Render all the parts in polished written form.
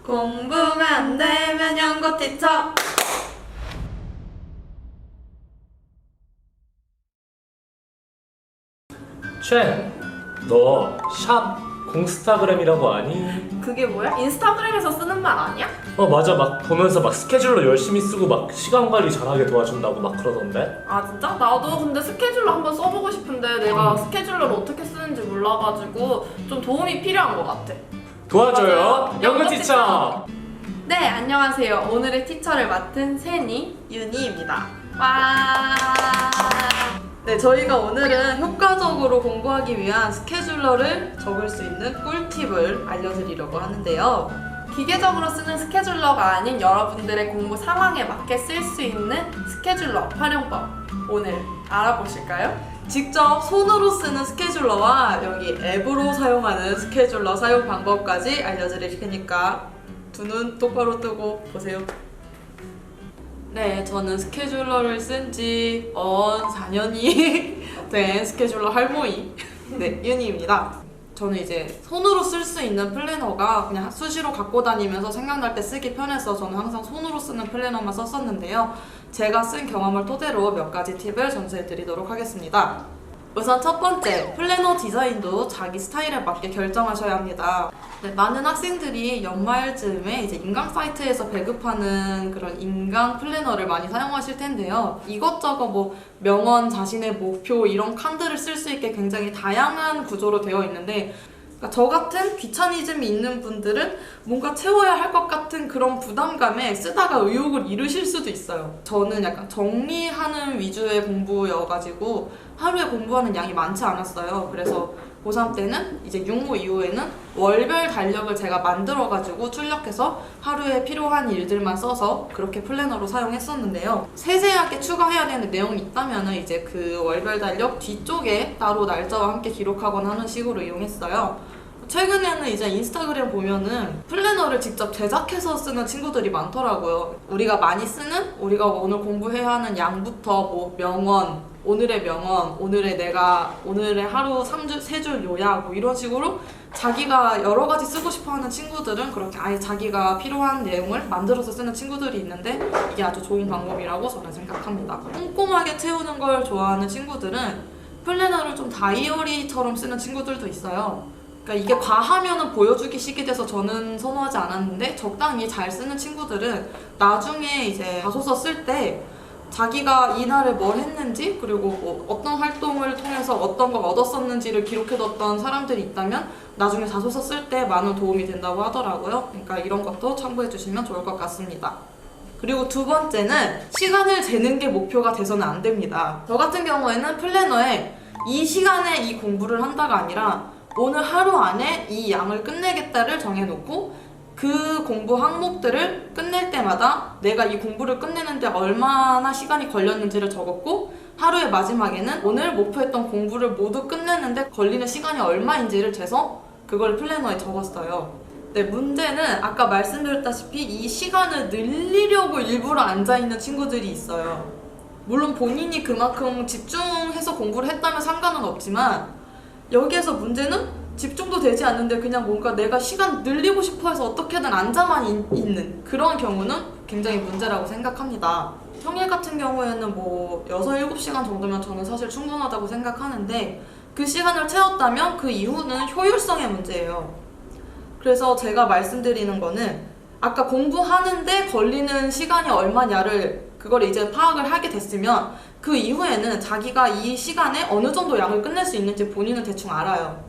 공부만 되면 연고 티처. 쉔, 너 샵 공스타그램이라고 아니? 그게 뭐야? 인스타그램에서 쓰는 말 아니야? 맞아. 막 보면서 막 스케줄러 열심히 쓰고 막 시간 관리 잘하게 도와준다고 막 그러던데? 아 진짜? 나도 근데 스케줄러 한번 써보고 싶은데 내가 스케줄러를 어떻게 쓰는지 몰라가지고 좀 도움이 필요한 것 같아. 도와줘요, 연구 티처! 네, 안녕하세요. 오늘의 티처를 맡은 세니, 윤희입니다. 와. 네, 저희가 오늘은 효과적으로 공부하기 위한 스케줄러를 적을 수 있는 꿀팁을 알려드리려고 하는데요. 기계적으로 쓰는 스케줄러가 아닌 여러분들의 공부 상황에 맞게 쓸 수 있는 스케줄러 활용법 오늘 알아보실까요? 직접 손으로 쓰는 스케줄러와 여기 앱으로 사용하는 스케줄러 사용 방법까지 알려드릴 테니까 두 눈 똑바로 뜨고 보세요. 네, 저는 스케줄러를 쓴 지 4년이 된 스케줄러 할머니 네, 윤희입니다. 저는 이제 손으로 쓸 수 있는 플래너가 그냥 수시로 갖고 다니면서 생각날 때 쓰기 편해서 저는 항상 손으로 쓰는 플래너만 썼었는데요. 제가 쓴 경험을 토대로 몇 가지 팁을 전수해 드리도록 하겠습니다. 우선 첫 번째, 플래너 디자인도 자기 스타일에 맞게 결정하셔야 합니다. 네, 많은 학생들이 연말쯤에 이제 인강 사이트에서 배급하는 그런 인강 플래너를 많이 사용하실 텐데요. 이것저것 뭐 명언, 자신의 목표 이런 칸들을 쓸 수 있게 굉장히 다양한 구조로 되어 있는데 그러니까 저 같은 귀차니즘이 있는 분들은 뭔가 채워야 할 것 같은 그런 부담감에 쓰다가 의욕을 잃으실 수도 있어요. 저는 약간 정리하는 위주의 공부여가지고 하루에 공부하는 양이 많지 않았어요. 그래서 고3 때는 이제 육모 이후에는 월별 달력을 제가 만들어가지고 출력해서 하루에 필요한 일들만 써서 그렇게 플래너로 사용했었는데요. 세세하게 추가해야 되는 내용이 있다면 이제 그 월별 달력 뒤쪽에 따로 날짜와 함께 기록하거나 하는 식으로 이용했어요. 최근에는 이제 인스타그램 보면은 플래너를 직접 제작해서 쓰는 친구들이 많더라고요. 우리가 많이 쓰는, 우리가 오늘 공부해야 하는 양부터 뭐 명언, 오늘의 명언, 오늘의 하루 3줄 요약 뭐 이런 식으로 자기가 여러 가지 쓰고 싶어 하는 친구들은 그렇게 아예 자기가 필요한 내용을 만들어서 쓰는 친구들이 있는데 이게 아주 좋은 방법이라고 저는 생각합니다. 꼼꼼하게 채우는 걸 좋아하는 친구들은 플래너를 좀 다이어리처럼 쓰는 친구들도 있어요. 그러니까 이게 과하면은 보여주기 식이 돼서 저는 선호하지 않았는데 적당히 잘 쓰는 친구들은 나중에 이제 자소서 쓸 때 자기가 이날에 뭘 했는지 그리고 뭐 어떤 활동을 통해서 어떤 걸 얻었었는지를 기록해뒀던 사람들이 있다면 나중에 자소서 쓸 때 많은 도움이 된다고 하더라고요. 그러니까 이런 것도 참고해주시면 좋을 것 같습니다. 그리고 두 번째는 시간을 재는 게 목표가 돼서는 안 됩니다. 저 같은 경우에는 플래너에 이 시간에 이 공부를 한다가 아니라 오늘 하루 안에 이 양을 끝내겠다를 정해놓고 그 공부 항목들을 끝낼 때마다 내가 이 공부를 끝내는데 얼마나 시간이 걸렸는지를 적었고 하루의 마지막에는 오늘 목표했던 공부를 모두 끝내는데 걸리는 시간이 얼마인지를 재서 그걸 플래너에 적었어요. 네, 문제는 아까 말씀드렸다시피 이 시간을 늘리려고 일부러 앉아있는 친구들이 있어요. 물론 본인이 그만큼 집중해서 공부를 했다면 상관은 없지만 여기에서 문제는 집중도 되지 않는데 그냥 뭔가 내가 시간 늘리고 싶어 해서 어떻게든 앉아만 있는 그런 경우는 굉장히 문제라고 생각합니다. 평일 같은 경우에는 뭐 6, 7시간 정도면 저는 사실 충분하다고 생각하는데 그 시간을 채웠다면 그 이후는 효율성의 문제예요. 그래서 제가 말씀드리는 거는 아까 공부하는데 걸리는 시간이 얼마냐를 그걸 이제 파악을 하게 됐으면 그 이후에는 자기가 이 시간에 어느 정도 양을 끝낼 수 있는지 본인은 대충 알아요.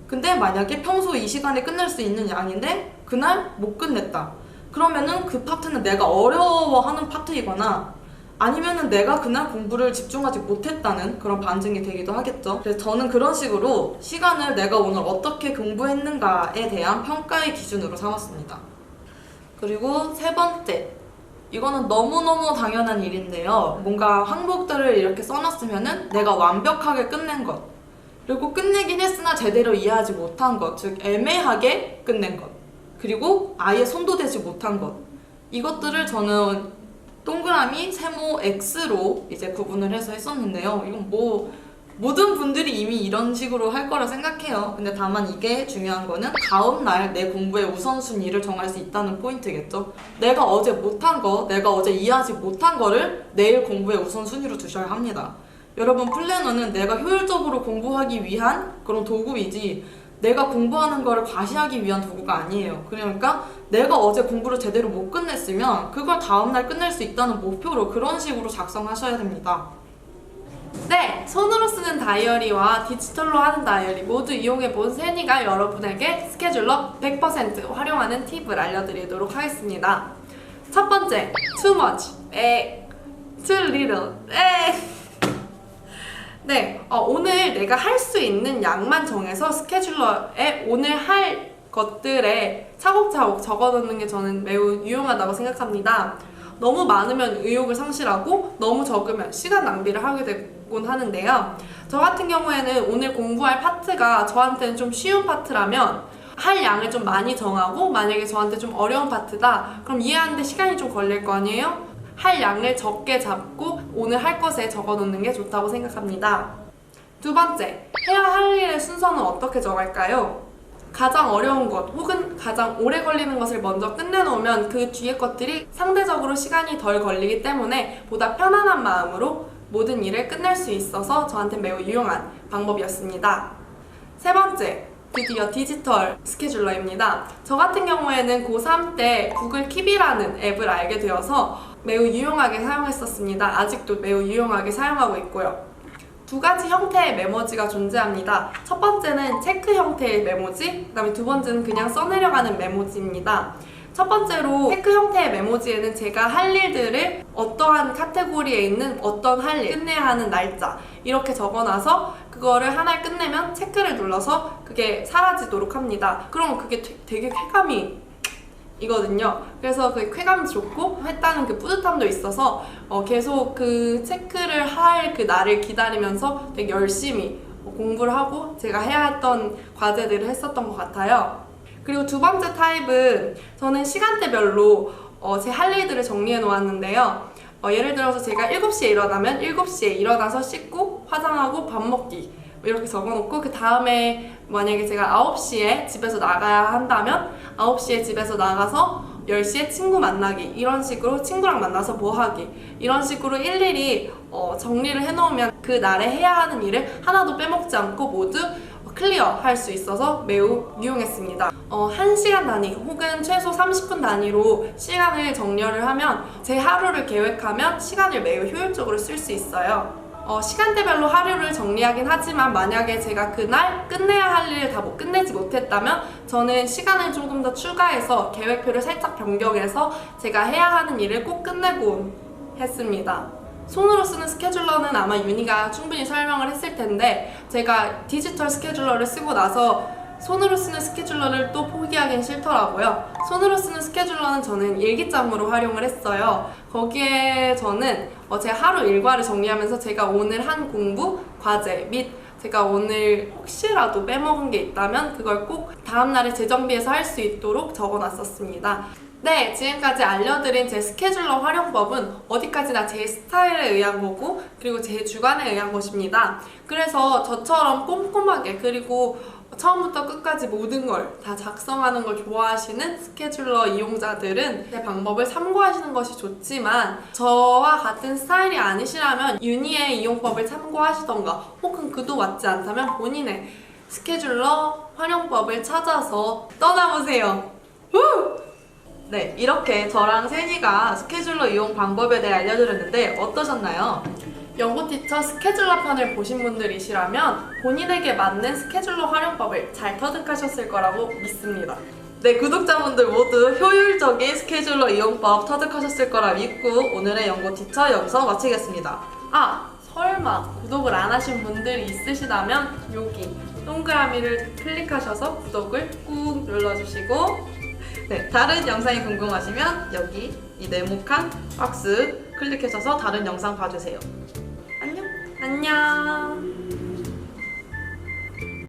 근데 만약에 평소 이 시간에 끝낼 수 있는 양인데 그날 못 끝냈다. 그러면은 그 파트는 내가 어려워하는 파트이거나 아니면은 내가 그날 공부를 집중하지 못했다는 그런 반증이 되기도 하겠죠. 그래서 저는 그런 식으로 시간을 내가 오늘 어떻게 공부했는가에 대한 평가의 기준으로 삼았습니다. 그리고 세 번째, 이거는 너무너무 당연한 일인데요. 뭔가 항목들을 이렇게 써놨으면은 내가 완벽하게 끝낸 것, 그리고 끝내긴 했으나 제대로 이해하지 못한 것, 즉 애매하게 끝낸 것, 그리고 아예 손도 대지 못한 것, 이것들을 저는 동그라미, 세모, X로 이제 구분을 해서 했었는데요. 이건 뭐 모든 분들이 이미 이런 식으로 할 거라 생각해요. 근데 다만 이게 중요한 거는 다음날 내 공부의 우선순위를 정할 수 있다는 포인트겠죠. 내가 어제 못한 거, 내가 어제 이해하지 못한 거를 내일 공부의 우선순위로 두셔야 합니다. 여러분, 플래너는 내가 효율적으로 공부하기 위한 그런 도구이지 내가 공부하는 거를 과시하기 위한 도구가 아니에요. 그러니까 내가 어제 공부를 제대로 못 끝냈으면 그걸 다음날 끝낼 수 있다는 목표로 그런 식으로 작성하셔야 됩니다. 네, 손으로 쓰는 다이어리와 디지털로 하는 다이어리 모두 이용해본 세니가 여러분에게 스케줄러 100% 활용하는 팁을 알려드리도록 하겠습니다. 첫 번째, too much, too little, 네, 오늘 내가 할 수 있는 양만 정해서 스케줄러에 오늘 할 것들에 차곡차곡 적어놓는 게 저는 매우 유용하다고 생각합니다. 너무 많으면 의욕을 상실하고 너무 적으면 시간 낭비를 하게 되곤 하는데요. 저 같은 경우에는 오늘 공부할 파트가 저한테는 좀 쉬운 파트라면 할 양을 좀 많이 정하고, 만약에 저한테 좀 어려운 파트다 그럼 이해하는데 시간이 좀 걸릴 거 아니에요? 할 양을 적게 잡고 오늘 할 것에 적어놓는 게 좋다고 생각합니다. 두 번째, 해야 할 일의 순서는 어떻게 정할까요? 가장 어려운 것 혹은 가장 오래 걸리는 것을 먼저 끝내놓으면 그 뒤에 것들이 상대적으로 시간이 덜 걸리기 때문에 보다 편안한 마음으로 모든 일을 끝낼 수 있어서 저한테 매우 유용한 방법이었습니다. 세 번째, 드디어 디지털 스케줄러입니다. 저 같은 경우에는 고3 때 구글 킵이라는 앱을 알게 되어서 매우 유용하게 사용했었습니다. 아직도 매우 유용하게 사용하고 있고요. 두 가지 형태의 메모지가 존재합니다. 첫 번째는 체크 형태의 메모지, 그 다음에 두 번째는 그냥 써내려가는 메모지입니다. 첫 번째로 체크 형태의 메모지에는 제가 할 일들을 어떠한 카테고리에 있는 어떤 할 일, 끝내야 하는 날짜 이렇게 적어놔서 그거를 하나를 끝내면 체크를 눌러서 그게 사라지도록 합니다. 그럼 그게 되게 쾌감이 이거든요. 그래서 그 쾌감도 좋고 했다는 그 뿌듯함도 있어서 계속 그 체크를 할 그 날을 기다리면서 되게 열심히 공부를 하고 제가 해야 했던 과제들을 했었던 것 같아요. 그리고 두 번째 타입은 저는 시간대별로 제 할 일들을 정리해 놓았는데요. 예를 들어서 제가 7시에 일어나면 7시에 일어나서 씻고 화장하고 밥 먹기 이렇게 적어놓고, 그 다음에 만약에 제가 9시에 집에서 나가야 한다면 9시에 집에서 나가서 10시에 친구 만나기, 이런 식으로 친구랑 만나서 뭐 하기, 이런 식으로 일일이 정리를 해놓으면 그 날에 해야 하는 일을 하나도 빼먹지 않고 모두 클리어 할 수 있어서 매우 유용했습니다. 1시간 단위 혹은 최소 30분 단위로 시간을 정렬을 하면 제 하루를 계획하면 시간을 매우 효율적으로 쓸 수 있어요. 시간대별로 하루를 정리하긴 하지만 만약에 제가 그날 끝내야 할 일을 다 끝내지 못했다면 저는 시간을 조금 더 추가해서 계획표를 살짝 변경해서 제가 해야 하는 일을 꼭 끝내고 했습니다. 손으로 쓰는 스케줄러는 아마 윤희가 충분히 설명을 했을 텐데, 제가 디지털 스케줄러를 쓰고 나서 손으로 쓰는 스케줄러를 또 포기하긴 싫더라고요. 손으로 쓰는 스케줄러는 저는 일기장으로 활용을 했어요. 거기에 저는 제 하루 일과를 정리하면서 제가 오늘 한 공부, 과제 및 제가 오늘 혹시라도 빼먹은 게 있다면 그걸 꼭 다음날에 재정비해서 할 수 있도록 적어놨었습니다. 네, 지금까지 알려드린 제 스케줄러 활용법은 어디까지나 제 스타일에 의한 거고 그리고 제 주관에 의한 것입니다. 그래서 저처럼 꼼꼼하게 그리고 처음부터 끝까지 모든 걸 다 작성하는 걸 좋아하시는 스케줄러 이용자들은 제 방법을 참고하시는 것이 좋지만, 저와 같은 스타일이 아니시라면 윤희의 이용법을 참고하시던가 혹은 그도 맞지 않다면 본인의 스케줄러 활용법을 찾아서 떠나보세요. 네, 이렇게 저랑 세니가 스케줄러 이용 방법에 대해 알려드렸는데 어떠셨나요? 연구티처 스케줄러 편을 보신 분들이시라면 본인에게 맞는 스케줄러 활용법을 잘 터득하셨을 거라고 믿습니다. 네, 구독자분들 모두 효율적인 스케줄러 이용법 터득하셨을 거라 믿고 오늘의 연구티처 영상 마치겠습니다. 설마 구독을 안 하신 분들이 있으시다면 여기 동그라미를 클릭하셔서 구독을 꾹 눌러주시고, 네, 다른 영상이 궁금하시면 여기 이 네모칸 박스 클릭하셔서 다른 영상 봐주세요. 안녕!